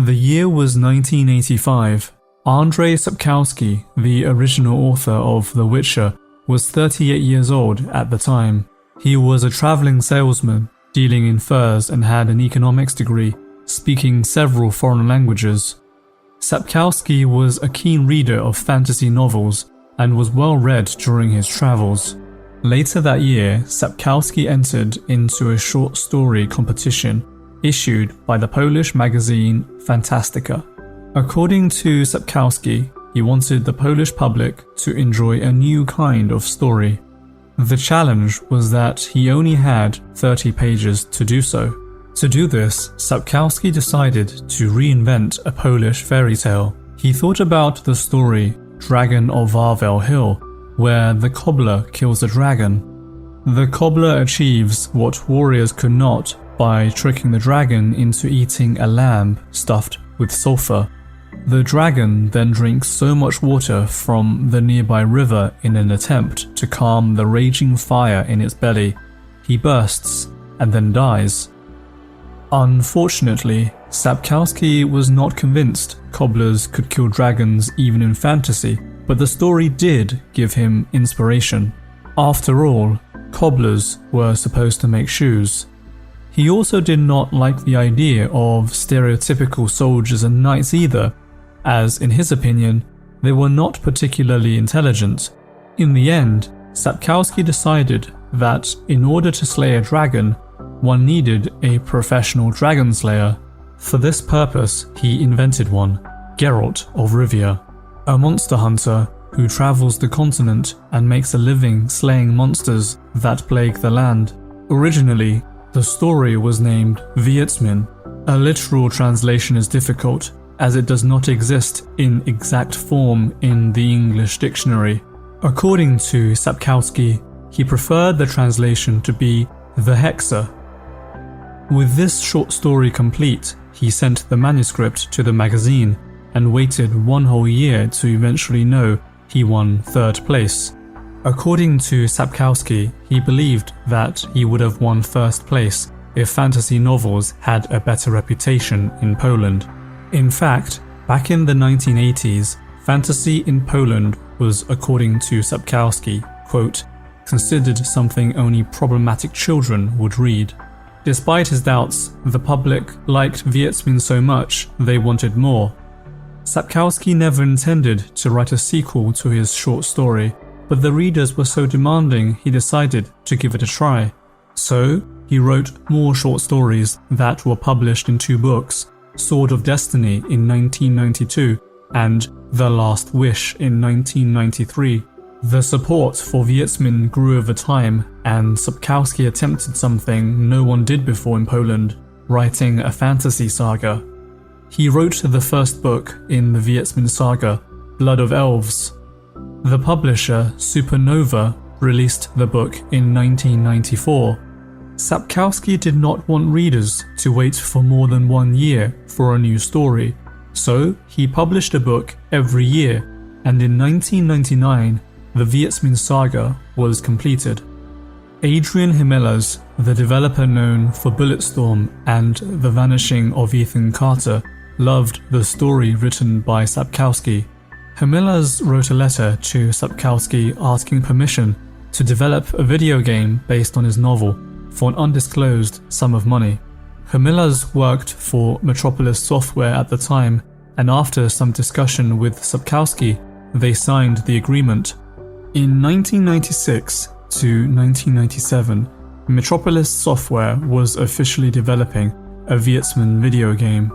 The year was 1985. Andrzej Sapkowski, the original author of The Witcher, was 38 years old at the time. He was a traveling salesman, dealing in furs, and had an economics degree, speaking several foreign languages. Sapkowski was a keen reader of fantasy novels and was well read during his travels. Later that year, Sapkowski entered into a short story competition issued by the Polish magazine Fantastica. According to Sapkowski, he wanted the Polish public to enjoy a new kind of story. The challenge was that he only had 30 pages to do so. To do this, Sapkowski decided to reinvent a Polish fairy tale. He thought about the story Dragon of Wawel Hill, where the cobbler kills a dragon. The cobbler achieves what warriors could not by tricking the dragon into eating a lamb stuffed with sulfur. The dragon then drinks so much water from the nearby river in an attempt to calm the raging fire in its belly. He bursts and then dies. Unfortunately, Sapkowski was not convinced cobblers could kill dragons even in fantasy, but the story did give him inspiration. After all, cobblers were supposed to make shoes. He also did not like the idea of stereotypical soldiers and knights either, as in his opinion, they were not particularly intelligent. In the end, Sapkowski decided that in order to slay a dragon, one needed a professional dragon slayer. For this purpose, he invented one, Geralt of Rivia, a monster hunter who travels the continent and makes a living slaying monsters that plague the land. Originally, the story was named Wiedźmin. A literal translation is difficult, as it does not exist in exact form in the English dictionary. According to Sapkowski, he preferred the translation to be The Hexer. With this short story complete, he sent the manuscript to the magazine and waited 1 whole year to eventually know he won 3rd place. According to Sapkowski, he believed that he would have won 1st place if fantasy novels had a better reputation in Poland. In fact, back in the 1980s, fantasy in Poland was, according to Sapkowski, quote, considered something only problematic children would read. Despite his doubts, the public liked Wiedźmin so much they wanted more. Sapkowski never intended to write a sequel to his short story, but the readers were so demanding he decided to give it a try. So, he wrote more short stories that were published in 2 books, Sword of Destiny in 1992 and The Last Wish in 1993. The support for Wiedźmin grew over time, and Sapkowski attempted something no one did before in Poland, writing a fantasy saga. He wrote the first book in the Wiedźmin saga, Blood of Elves. The publisher, Supernova, released the book in 1994. Sapkowski did not want readers to wait for more than 1 year for a new story, so he published a book every year, and in 1999, the Wiedźmin saga was completed. Adrian Jimenez, the developer known for Bulletstorm and The Vanishing of Ethan Carter, loved the story written by Sapkowski. Jimenez wrote a letter to Sapkowski asking permission to develop a video game based on his novel for an undisclosed sum of money. Jimenez worked for Metropolis software at the time, and after some discussion with Sapkowski, they signed the agreement. In 1996 to 1997, Metropolis software was officially developing a Wiedźmin video game,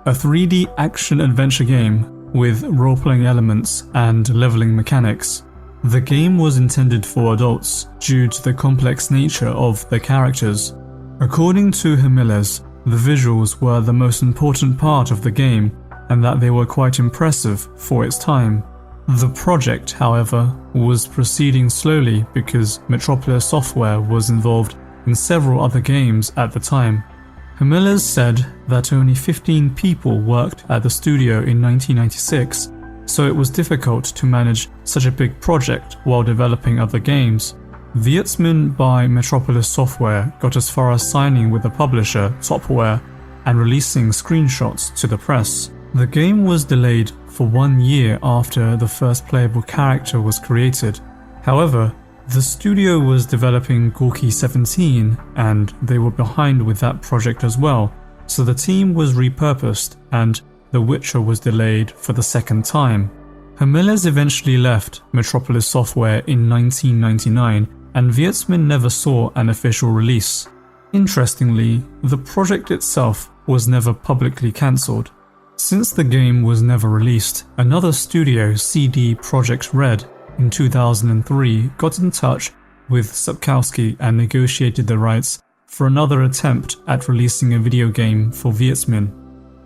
a 3D action-adventure game with role-playing elements and leveling mechanics. The game was intended for adults due to the complex nature of the characters. According to Jimenez, the visuals were the most important part of the game and that they were quite impressive for its time. The project, however, was proceeding slowly because Metropolis software was involved in several other games at the time. Jimenez said that only 15 people worked at the studio in 1996, so it was difficult to manage such a big project while developing other games. Wiedźmin by Metropolis software got as far as signing with the publisher Topware, and releasing screenshots to the press. The game was delayed for 1 year after the first playable character was created. However, the studio was developing Gorky 17 and they were behind with that project as well, so the team was repurposed and The Witcher was delayed for the second time. Jimenez eventually left Metropolis Software in 1999 and Vietzman never saw an official release. Interestingly, the project itself was never publicly cancelled. Since the game was never released, another studio, CD Projekt Red, in 2003 got in touch with Sapkowski and negotiated the rights for another attempt at releasing a video game for Vietzman.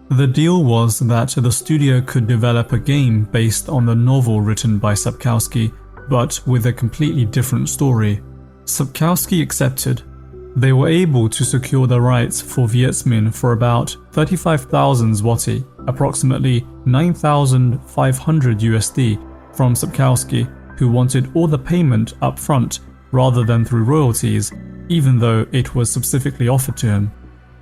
The deal was that the studio could develop a game based on the novel written by Sapkowski, but with a completely different story. Sapkowski accepted. They were able to secure the rights for Vietzman for about 35,000 zloty, approximately 9,500 USD, from Sapkowski, who wanted all the payment up front rather than through royalties, even though it was specifically offered to him.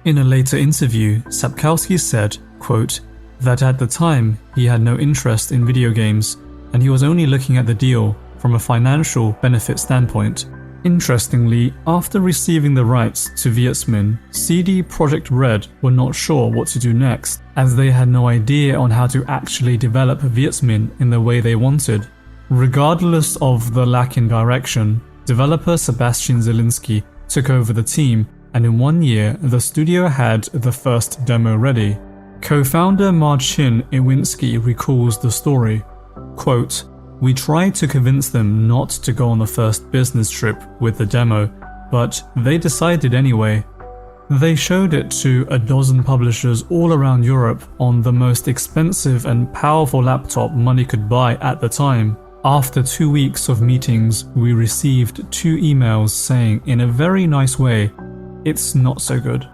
In a later interview, Sapkowski said, quote, that at the time he had no interest in video games and he was only looking at the deal from a financial benefit standpoint. Interestingly, after receiving the rights to Vietzman, CD Projekt Red were not sure what to do next, as they had no idea on how to actually develop Vietzman in the way they wanted. Regardless of the lack in direction, developer Sebastian Zielinski took over the team, and in 1 year, the studio had the first demo ready. Co-founder Marcin Iwinski recalls the story. Quote, "We tried to convince them not to go on the first business trip with the demo, but they decided anyway. They showed it to a dozen publishers all around Europe on the most expensive and powerful laptop money could buy at the time. After 2 weeks of meetings, we received 2 emails saying in a very nice way, 'It's not so good.'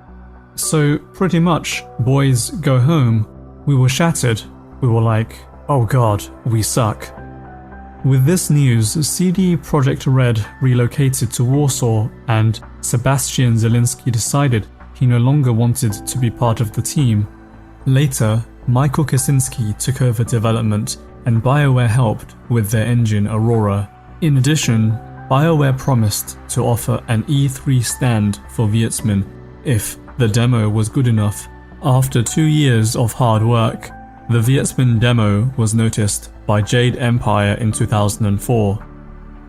So pretty much, boys, go home. We were shattered. We were like, oh god, we suck." With this news, CD Projekt Red relocated to Warsaw and Sebastian Zielinski decided he no longer wanted to be part of the team. Later, Michael Kaczynski took over development and BioWare helped with their engine Aurora. In addition, BioWare promised to offer an E3 stand for Vietzman if the demo was good enough. After 2 years of hard work, the Vietzman demo was noticed by Jade Empire in 2004.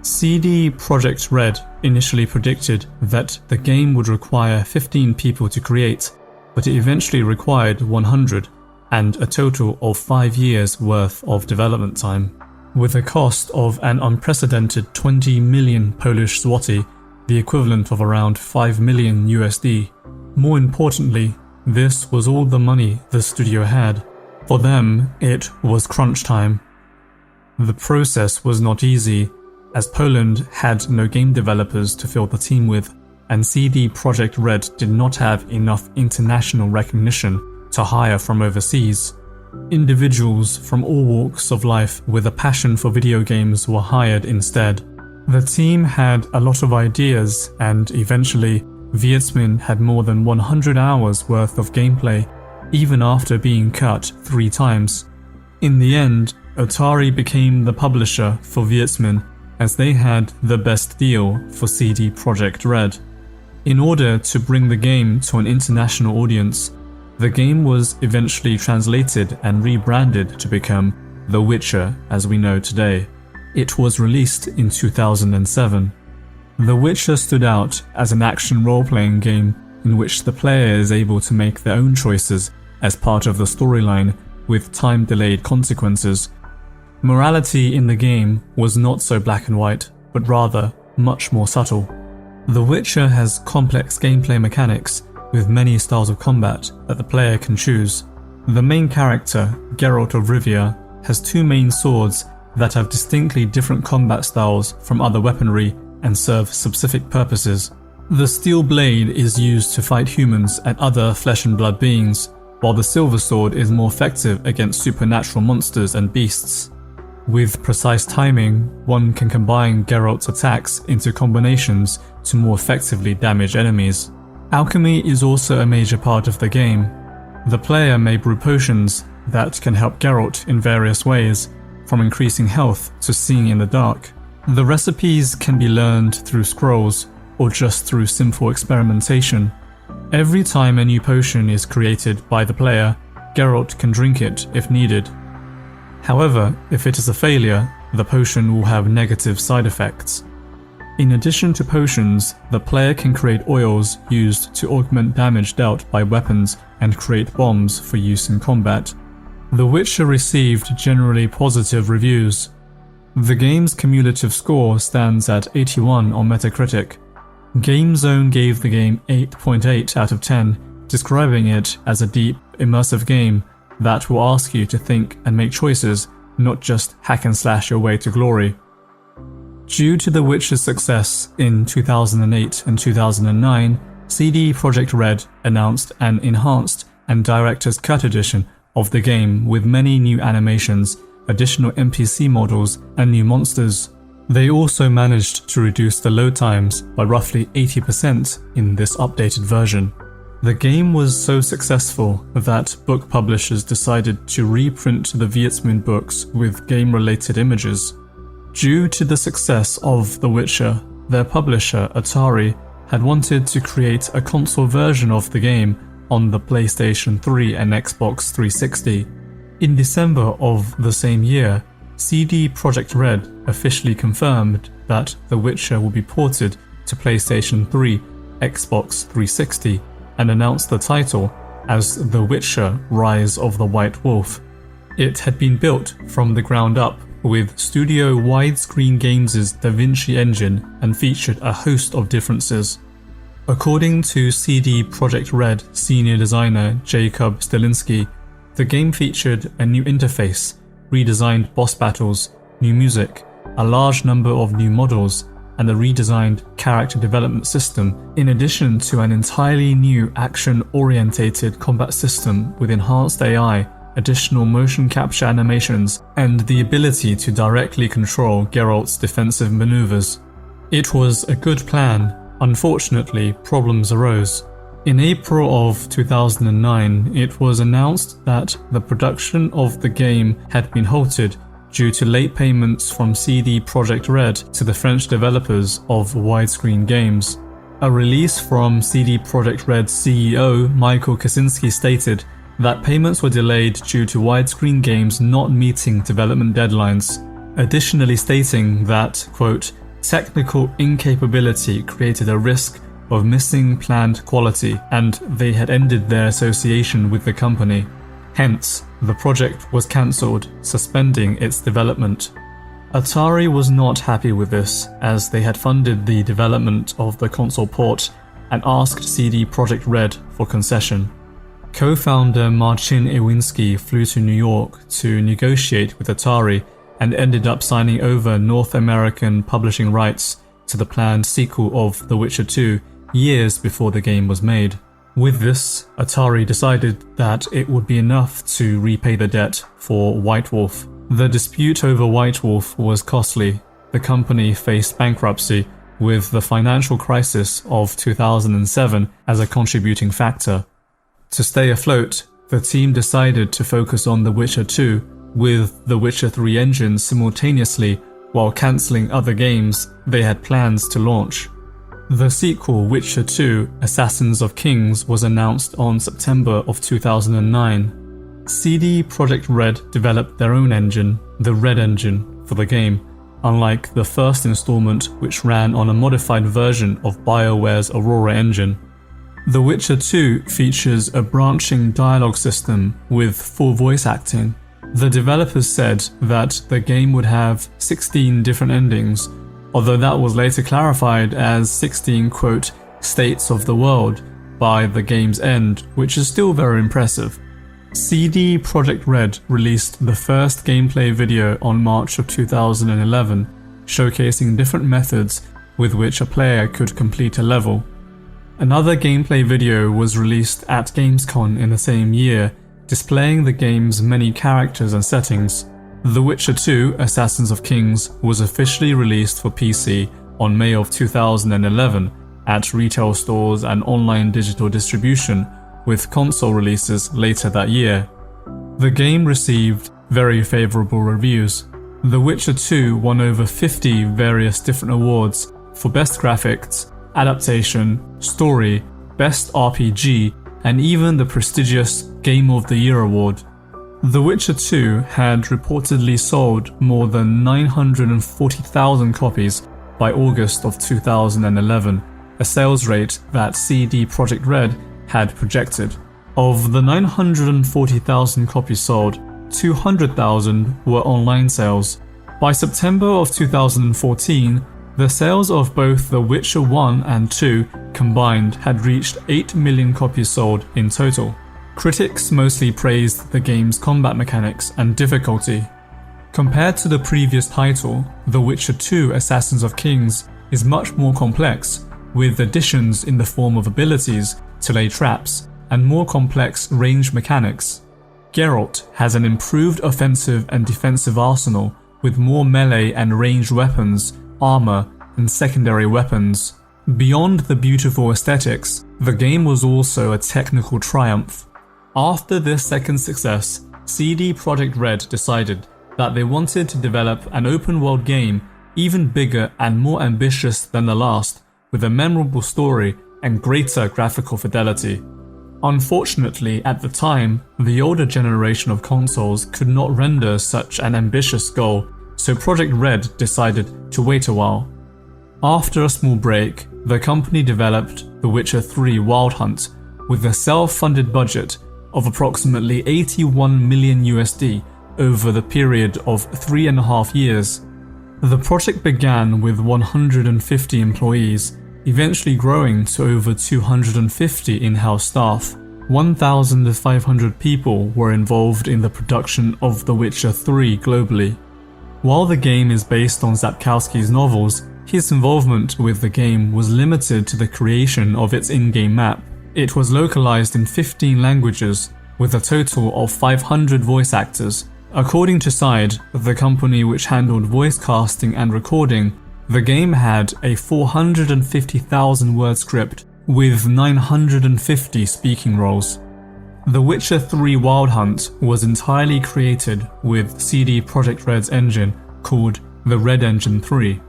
CD Projekt Red initially predicted that the game would require 15 people to create, but it eventually required 100 and a total of 5 years worth of development time. With a cost of an unprecedented 20 million Polish zloty, the equivalent of around 5 million USD. More importantly, this was all the money the studio had. For them, it was crunch time. The process was not easy, as Poland had no game developers to fill the team with, and CD Projekt Red did not have enough international recognition to hire from overseas. Individuals from all walks of life with a passion for video games were hired instead. The team had a lot of ideas, and eventually, Vietzman had more than 100 hours worth of gameplay, even after being cut 3 times. In the end, Atari became the publisher for Vietzman, as they had the best deal for CD Projekt Red. In order to bring the game to an international audience, the game was eventually translated and rebranded to become The Witcher as we know today. It was released in 2007. The Witcher stood out as an action role-playing game in which the player is able to make their own choices as part of the storyline with time-delayed consequences. Morality in the game was not so black and white, but rather much more subtle. The Witcher has complex gameplay mechanics with many styles of combat that the player can choose. The main character, Geralt of Rivia, has 2 main swords that have distinctly different combat styles from other weaponry and serve specific purposes. The steel blade is used to fight humans and other flesh and blood beings, while the silver sword is more effective against supernatural monsters and beasts. With precise timing, one can combine Geralt's attacks into combinations to more effectively damage enemies. Alchemy is also a major part of the game. The player may brew potions that can help Geralt in various ways, from increasing health to seeing in the dark. The recipes can be learned through scrolls or just through simple experimentation. Every time a new potion is created by the player, Geralt can drink it if needed. However, if it is a failure, the potion will have negative side effects. In addition to potions, the player can create oils used to augment damage dealt by weapons and create bombs for use in combat. The Witcher received generally positive reviews. The game's cumulative score stands at 81 on Metacritic. GameZone gave the game 8.8 out of 10, describing it as a deep, immersive game that will ask you to think and make choices, not just hack and slash your way to glory. Due to The Witcher's success in 2008 and 2009, CD Projekt Red announced an enhanced and director's cut edition of the game with many new animations, additional NPC models, and new monsters. They also managed to reduce the load times by roughly 80% in this updated version. The game was so successful that book publishers decided to reprint the Viertsmund books with game-related images. Due to the success of The Witcher, their publisher, Atari, had wanted to create a console version of the game on the PlayStation 3 and Xbox 360. In December of the same year, CD Projekt Red officially confirmed that The Witcher will be ported to PlayStation 3, Xbox 360, and announced the title as The Witcher: Rise of the White Wolf. It had been built from the ground up with Studio Widescreen Games' DaVinci engine and featured a host of differences. According to CD Projekt Red senior designer Jacob Stilinski, the game featured a new interface, redesigned boss battles, new music, a large number of new models, and a redesigned character development system, in addition to an entirely new action-orientated combat system with enhanced AI, additional motion capture animations, and the ability to directly control Geralt's defensive maneuvers. It was a good plan. Unfortunately, problems arose. In April of 2009, it was announced that the production of the game had been halted due to late payments from CD Projekt Red to the French developers of Widescreen Games. A release from CD Projekt Red's CEO, Michael Kaczynski, stated that payments were delayed due to Widescreen Games not meeting development deadlines, additionally stating that, quote, technical incapability created a risk of missing planned quality and they had ended their association with the company. Hence, the project was cancelled, suspending its development. Atari was not happy with this, as they had funded the development of the console port and asked CD Projekt Red for concession. Co-founder Marcin Iwinski flew to New York to negotiate with Atari and ended up signing over North American publishing rights to the planned sequel of The Witcher 2 years before the game was made. With this, Atari decided that it would be enough to repay the debt for White Wolf. The dispute over White Wolf was costly. The company faced bankruptcy, with the financial crisis of 2007 as a contributing factor. To stay afloat, the team decided to focus on The Witcher 2 with The Witcher 3 engine simultaneously while cancelling other games they had plans to launch. The sequel, Witcher 2 Assassins of Kings, was announced on September of 2009. CD Projekt Red developed their own engine, the Red Engine, for the game, unlike the first installment which ran on a modified version of BioWare's Aurora engine. The Witcher 2 features a branching dialogue system with full voice acting. The developers said that the game would have 16 different endings, although that was later clarified as 16, quote, states of the world by the game's end, which is still very impressive. CD Projekt Red released the first gameplay video on March of 2011, showcasing different methods with which a player could complete a level. Another gameplay video was released at Gamescom in the same year, displaying the game's many characters and settings. The Witcher 2 Assassins of Kings was officially released for PC on May of 2011 at retail stores and online digital distribution with console releases later that year. The game received very favourable reviews. The Witcher 2 won over 50 various different awards for Best Graphics, Adaptation, Story, Best RPG, and even the prestigious Game of the Year award. The Witcher 2 had reportedly sold more than 940,000 copies by August of 2011, a sales rate that CD Projekt Red had projected. Of the 940,000 copies sold, 200,000 were online sales. By September of 2014, the sales of both The Witcher 1 and 2 combined had reached 8 million copies sold in total. Critics mostly praised the game's combat mechanics and difficulty. Compared to the previous title, The Witcher 2 Assassins of Kings is much more complex, with additions in the form of abilities to lay traps and more complex range mechanics. Geralt has an improved offensive and defensive arsenal with more melee and ranged weapons, armor, and secondary weapons. Beyond the beautiful aesthetics, the game was also a technical triumph. After this second success, CD Projekt Red decided that they wanted to develop an open-world game even bigger and more ambitious than the last, with a memorable story and greater graphical fidelity. Unfortunately, at the time, the older generation of consoles could not render such an ambitious goal, so Projekt Red decided to wait a while. After a small break, the company developed The Witcher 3 Wild Hunt with a self-funded budget of approximately 81 million USD over the period of 3.5 years. The project began with 150 employees, eventually growing to over 250 in-house staff. 1,500 people were involved in the production of The Witcher 3 globally. While the game is based on Sapkowski's novels, his involvement with the game was limited to the creation of its in-game map. It was localized in 15 languages, with a total of 500 voice actors. According to Side, the company which handled voice casting and recording, the game had a 450,000 word script with 950 speaking roles. The Witcher 3 Wild Hunt was entirely created with CD Projekt Red's engine called the Red Engine 3.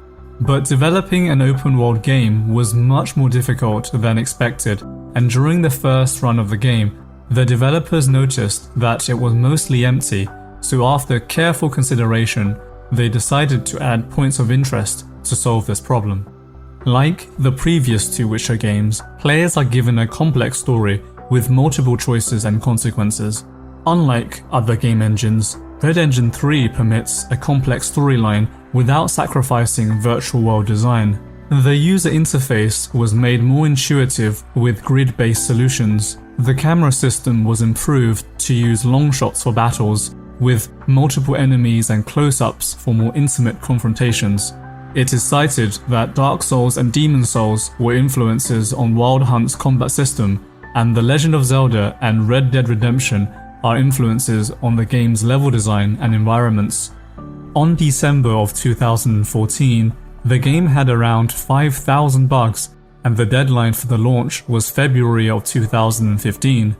But developing an open-world game was much more difficult than expected, and during the first run of the game, the developers noticed that it was mostly empty, so after careful consideration, they decided to add points of interest to solve this problem. Like the previous two Witcher games, players are given a complex story with multiple choices and consequences. Unlike other game engines, Red Engine 3 permits a complex storyline without sacrificing virtual world design. The user interface was made more intuitive with grid-based solutions. The camera system was improved to use long shots for battles, with multiple enemies and close-ups for more intimate confrontations. It is cited that Dark Souls and Demon Souls were influences on Wild Hunt's combat system, and The Legend of Zelda and Red Dead Redemption are influences on the game's level design and environments. On December of 2014, the game had around 5,000 bugs, and the deadline for the launch was February of 2015.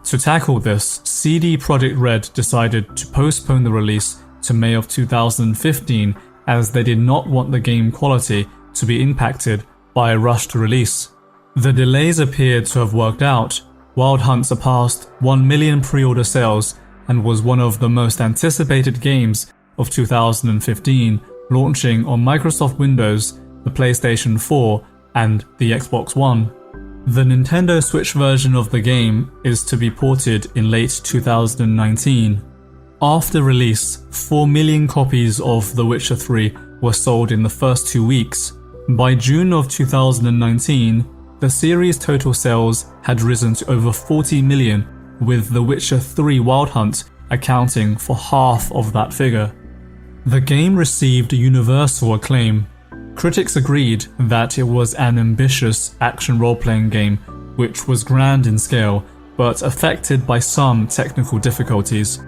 To tackle this, CD Projekt Red decided to postpone the release to May of 2015 as they did not want the game quality to be impacted by a rushed release. The delays appeared to have worked out. Wild Hunt surpassed 1 million pre-order sales and was one of the most anticipated games of 2015, launching on Microsoft Windows, the PlayStation 4, and the Xbox One. The Nintendo Switch version of the game is to be ported in late 2019. After release, 4 million copies of The Witcher 3 were sold in the first 2 weeks. By June of 2019, the series' total sales had risen to over 40 million, with The Witcher 3 Wild Hunt accounting for half of that figure. The game received universal acclaim. Critics agreed that it was an ambitious action role-playing game which was grand in scale, but affected by some technical difficulties.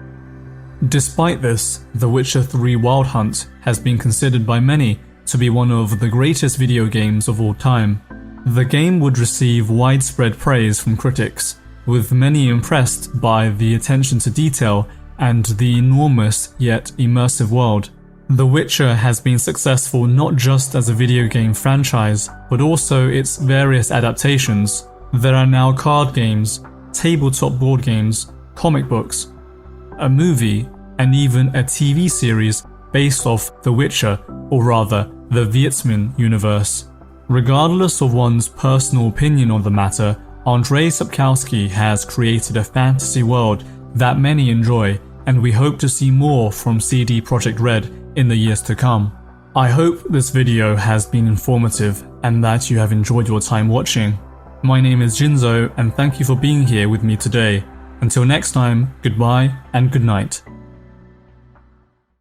Despite this, The Witcher 3 Wild Hunt has been considered by many to be one of the greatest video games of all time. The game would receive widespread praise from critics, with many impressed by the attention to detail and the enormous yet immersive world. The Witcher has been successful not just as a video game franchise, but also its various adaptations. There are now card games, tabletop board games, comic books, a movie, and even a TV series based off The Witcher, or rather, the Vietzman universe. Regardless of one's personal opinion on the matter, Andrzej Sapkowski has created a fantasy world that many enjoy, and we hope to see more from CD Projekt Red in the years to come. I hope this video has been informative and that you have enjoyed your time watching. My name is Jinzo, and thank you for being here with me today. Until next time, goodbye and good night.